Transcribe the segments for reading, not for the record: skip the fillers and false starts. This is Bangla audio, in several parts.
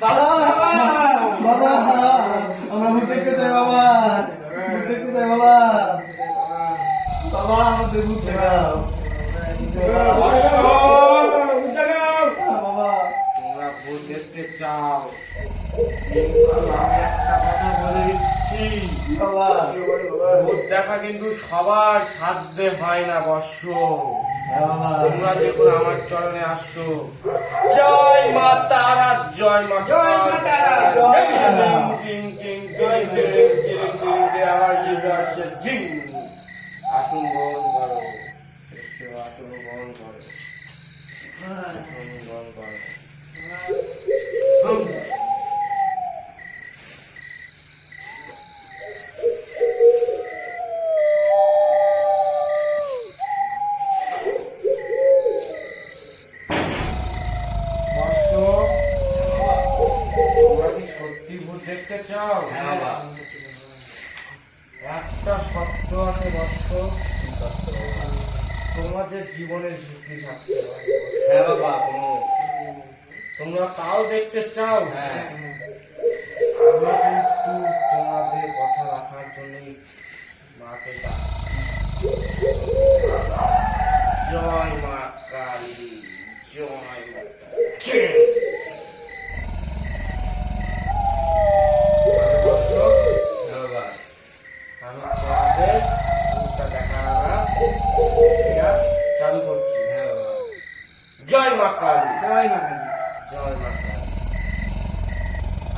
বাবা বাবা আমরা ভূত দেখতে চাই বাবা, ভূত দেখতে চাই বাবা, বাবা আমাদের ভূত দেখাও বাবা। তোমরা ভূত দেখতে চাও, আমি একটা কথা বলে দিচ্ছি, বাবা ভূত দেখা কিন্তু সবার সাধ্যে হয় না বর্ষ। বাবা তোমরা দেখুন আমার চরণে আসছো, জয় মা তারা, জয় মা তারা, জয় মা তারা। টিং টিং টিং টিং টিং টিং টিং আওয়াজ আসছে টিং। আসুন গ্রহণ করো, আসুন গ্রহণ করো, আসুন গ্রহণ করো। তোমরা কি সত্যি ভূত দেখতে চাও? একটা সত্য আছে বৎস, তোমাদের জীবনের ঝুঁকি থাকতে হবে। হ্যাঁ বাবা তোমরা তাও দেখতে চাও? হ্যাঁ আমি কিন্তু তোমাদের কথা রাখার জন্যই মাকে ডাকছি। জয় মা কালী, জয় মা কালী। আমি তোমাদের ভূতটা দেখানোর ক্রিয়া চালু করছি। জয় মা কালী, জয় মা কালী। জয় মা কালী।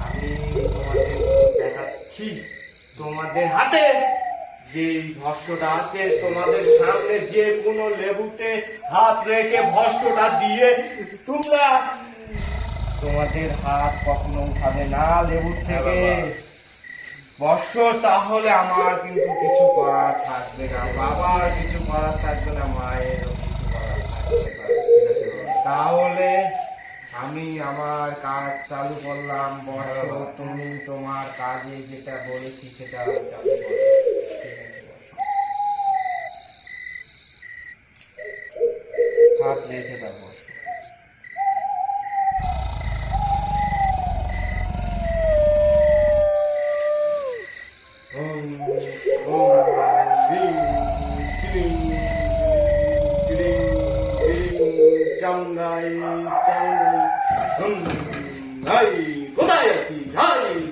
আমি তোমাদের ভূত দেখাচ্ছি। তোমাদের হাতে যে ভস্মটা আছে, তোমাদের সামনে যে কোনো লেবুতে হাত রেখে ভস্মটা দিয়ে তোমরা তোমাদের হাত কখনো উঠাবে না লেবুর থেকে বর্ষ, তাহলে আমার কিন্তু কিছু করার থাকবে না, বাবার কিছু করার থাকবে না, মায়েরও কিছু করার থাকবে না। তাহলে আমি আমার কাজ চালু করলাম বর্ষ, তুমি তোমার কাজে যেটা বলেছি সেটা চালু করো। হাত রেখে দেবো। কোথায় আছি?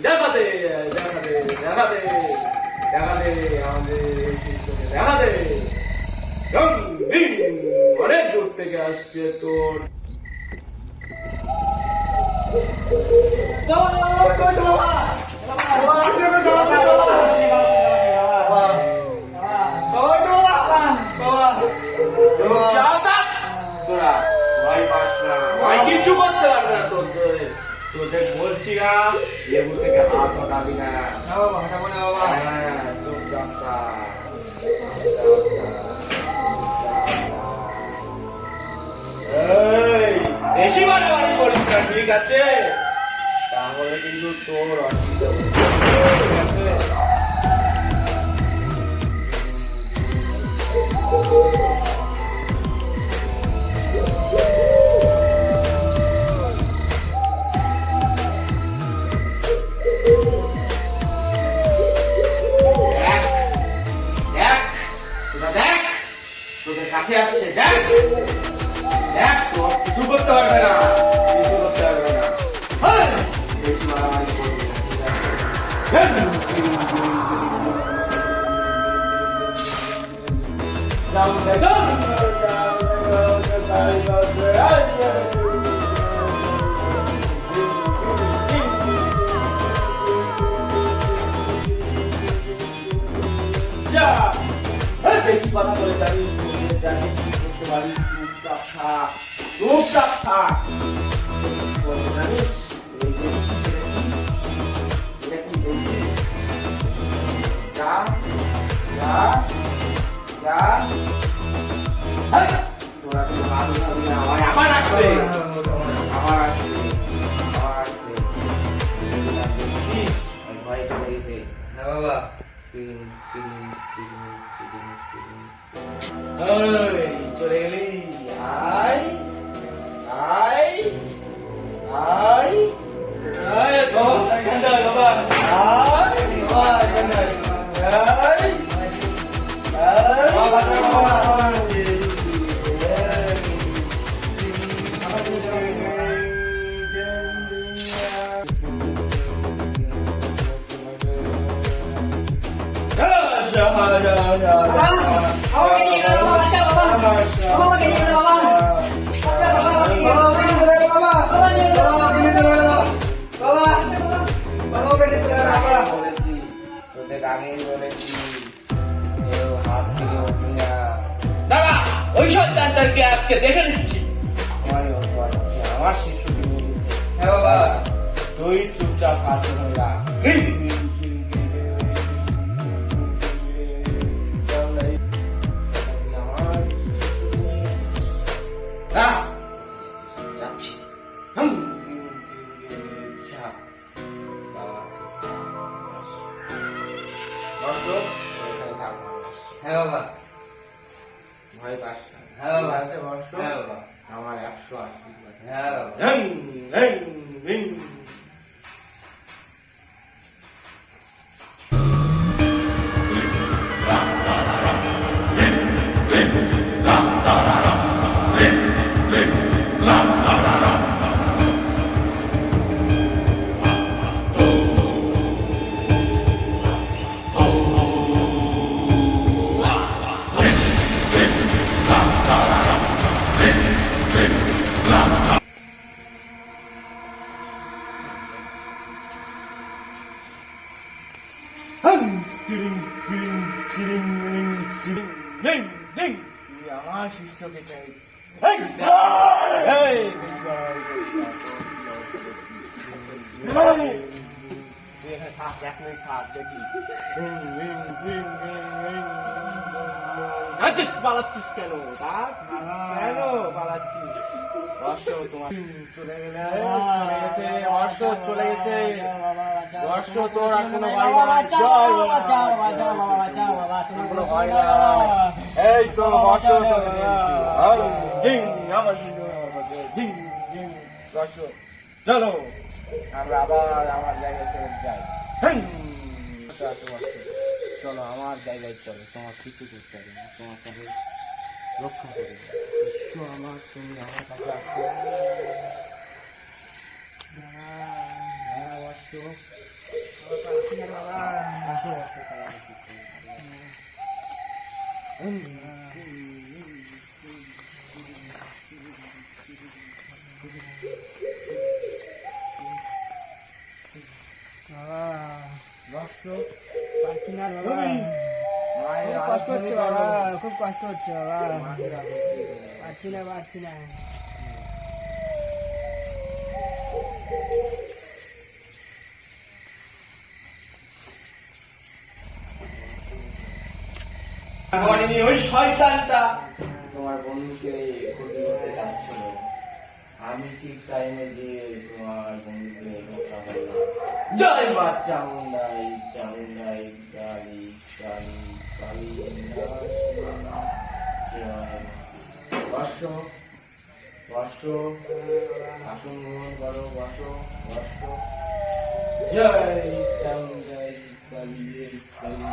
দেখাতে দেখাতে দেখাতে দেখাতে আমাদের দেখাতে অনেক দূর থেকে আসছে তোর। তোরা ভয় পাস না, ভয় কিছু করতে পারবে না তোদের বলছি না, লেবু থেকে হাত হটাবি না। হ্যাঁ, চুপচাপ থাক। এই, বেশি বাড়াবাড়ি করিস না, ঠিক আছে? তাহলে কিন্তু তোর অসুবিধা হবে, ঠিক আছে? তোদের কাছে আসছে, দেখ দেখ, তোর কিছু করতে পারবে না, কিছু করতে পারবে না। বেশি মারামারি করবি না, ঠিক আছে? বেশি কথা বলে জানিস, জানিস কি করতে পারি, চুপচাপ থাক, চুপচাপ থাক। জানিস এটা কি বলছিস? যা যা যা, তোরা তো ভালো ভাবি না, আবার আসবে, আবার আসবে, আবার আসবে। ভয় চলে গেছে। হ্যাঁ বাবা চলে গেলি, আয় আয় আয় আমাকে নিয়ে গেল বাবা, বাঁচাও বাবা, আমাকে নিয়ে গেল বাবা, বাঁচাও বাবা, বাবা ওকে নিয়ে চলে গেল বাবা। বাবা নিয়ে গেল বাবা ওকে নিয়ে চলে গেল বাবা। বাবা ওকে নিয়ে চলে গেল বাবা। বলেছি তোদের আগেই বলেছি কেউ হাত থেকে উঠবি না। দাঁড়া, ওই সন্তানটাকে আজকে দেখে নিচ্ছি। আমারই হতে পারছি, আমার শিশুকে নিয়ে গেছে। হ্যাঁ বাবা। তুই চুপচাপ হাত ধরে রাখ। দাঁড়া, যাচ্ছি। হ্যাঁ বাবা। ভয় পাস না। হ্যাঁ বাবা। ঠিক আছে বর্ষ? হ্যাঁ বাবা। আমার 100 আশীর্বাদ। হ্যাঁ বাবা। হেং, হেং, হেং। আমার শিষ্যকে চাই। তুই এখানে থাক, 1 মিনিট থাক, দেখি। পালাচ্ছিস কেন? কেন পালাচ্ছিস? বর্ষ তোমার চলে গেছে, বর্ষ চলে গেছে। বর্ষ তোর আর কোনো ভয় নাই। জয় বাবা, কোনো ভয় নাই। এই তো বর্ষ চলে গেছে। আমার ঝিং ঝিং বর্ষ, চলো আমরা আবার আমার জায়গায় চলে যাই। চলো আমার জায়গায় চলো, তোমার কিছু করতে হবে না, তোমার কাছে রক্ষা করবে। বিশ্ব আমার, তুমি আমার কাছে আসো। পারছি না বাবা, খুব কষ্ট হচ্ছে বাবা, খুব কষ্ট হচ্ছে বাবা, পারছি না। ওই শয়তানটা তোমার বন্ধুকে ক্ষতি করতে চাচ্ছিল। আমি ঠিক টাইমে গিয়ে তোমার বন্ধুকে রক্ষা করলাম। জয় মা চামুন্ডাই, চামুন্ডাই, কালী কালী কালী। বর্ষ বর্ষ, আসন গ্রহণ করো, বসো বর্ষ। জয় চামুন্ডাই, কালী কালী।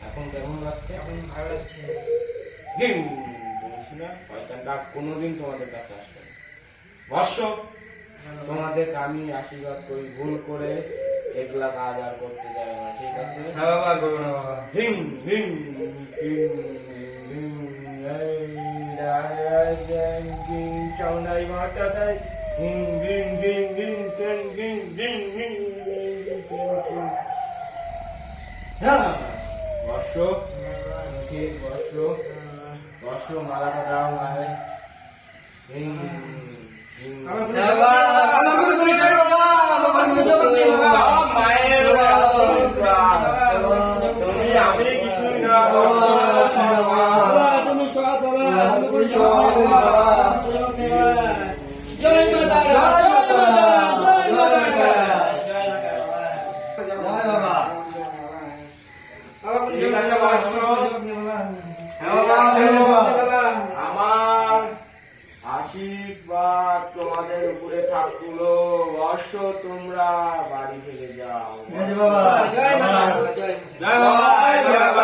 এখন কেমন লাগছে? এখন ভালো লাগছে। বলছি না শয়তানটা কোনোদিন তোমাদের কাছে আসবে না। বর্ষ, তোমাদের আমি আশীর্বাদ করি, ভুল করে এগুলা কাজ আর করতে যাবে না, ঠিক আছে? হ্যাঁ বাবা, করবো না বাবা। হিং হিং হিং হিং, চাউন্ডাই মাতা তাই হিং হিং হিং হিং হিং হিং হিং হিং। বর্ষ, ঠিক বর্ষ, বর্ষ মালাটা দাও মায়ের। হিং হিং। হ্যাঁ বাবা, আমার কোনো দোষ নেই বাবা, আমার কোনো দোষ নেই বাবা। মায়ের তুমি আমি কিছুই না। তুমি সৎ বাবা, তুমি কোনো জয় মাতা, জয় মাতা, জয় মাতা। জয় বাবা। পুরে থাকগুলো বর্ষ তোমরা বাড়ি থেকে যাও। ঠিক আছে বাবা। জয় মা, বাবা। জয় মা। জয় বাবা, জয় বাবা।